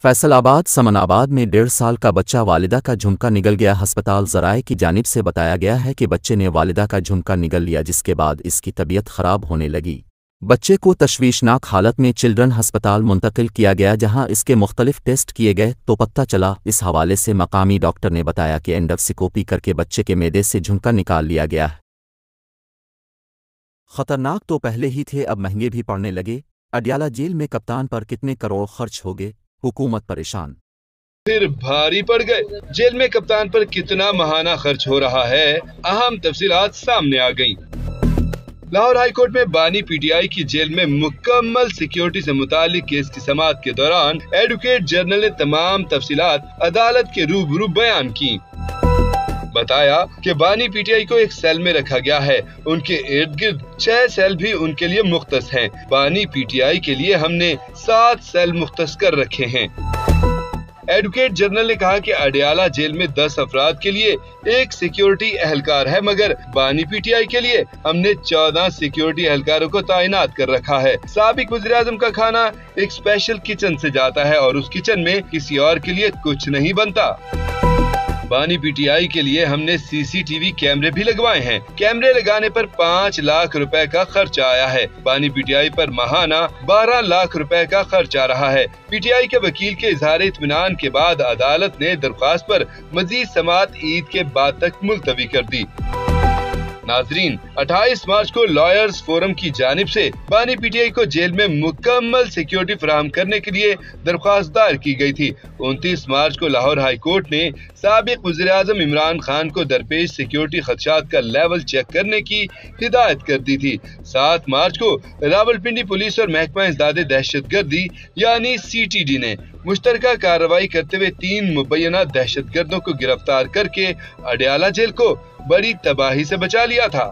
फैसल आबाद समनाबाद में 1.5 साल का बच्चा वालिदा का झुमका निगल गया। अस्पताल ज़राए की जानिब से बताया गया है कि बच्चे ने वालिदा का झुमका निगल लिया, जिसके बाद इसकी तबीयत ख़राब होने लगी। बच्चे को तशवीशनाक हालत में चिल्ड्रन हस्पताल मुंतकिल किया गया, जहां इसके मुख्तलिफ टेस्ट किए गए तो पता चला। इस हवाले से मकामी डॉक्टर ने बताया कि एंडोस्कोपी करके बच्चे के मैदे से झुमका निकाल लिया गया है। ख़तरनाक तो पहले ही थे, अब महंगे भी पड़ने लगे। अडियाला जेल में कप्तान पर कितने करोड़ खर्च हो गए, हुकूमत परेशान। फिर भारी पड़ गए। जेल में कप्तान पर कितना महाना खर्च हो रहा है, अहम तफसीलात सामने आ गईं। लाहौर हाई कोर्ट में बानी पीटीआई की जेल में मुकम्मल सिक्योरिटी से मुतालिक केस की समाअत के दौरान एडवोकेट जनरल ने तमाम तफसीलात अदालत के रूबरू बयान की। बताया कि बानी पीटीआई को एक सेल में रखा गया है, उनके इर्द गिर्द 6 सेल भी उनके लिए मुख्तस हैं। बानी पीटीआई के लिए हमने 7 सेल मुख्तस कर रखे हैं। एडवोकेट जनरल ने कहा कि अडियाला जेल में 10 अफराद के लिए एक सिक्योरिटी एहलकार है, मगर बानी पीटीआई के लिए हमने 14 सिक्योरिटी एहलकारों को तैनात कर रखा है। साबिक वज़ीर-ए-आज़म का खाना एक स्पेशल किचन से जाता है और उस किचन में किसी और के लिए कुछ नहीं बनता। बानी पीटीआई के लिए हमने सीसीटीवी कैमरे भी लगवाए हैं। कैमरे लगाने पर 5 लाख रुपए का खर्च आया है। बानी पीटीआई पर माहाना 12 लाख रुपए का खर्च आ रहा है। पीटीआई के वकील के इजहार इत्मीनान के बाद अदालत ने दरख्वास्त पर मजीद समाअत ईद के बाद तक मुलतवी कर दी। नाजरीन, 28 मार्च को लॉयर्स फोरम की जानिब से बानी पीटीआई को जेल में मुकम्मल सिक्योरिटी फराहम करने के लिए दरख्वास्त दायर की गई थी। 29 मार्च को लाहौर हाई कोर्ट ने साबिक वज़ीर-ए-आज़म इमरान खान को दरपेश सिक्योरिटी खदशात का लेवल चेक करने की हिदायत कर दी थी। 7 मार्च को रावलपिंडी पुलिस और महकमा इंसदादे दहशतगर्दी यानी CTD ने मुश्तरका कार्रवाई करते हुए 3 मुबैना दहशतगर्दों को गिरफ्तार करके अडियाला जेल को बड़ी तबाही से बचा लिया था।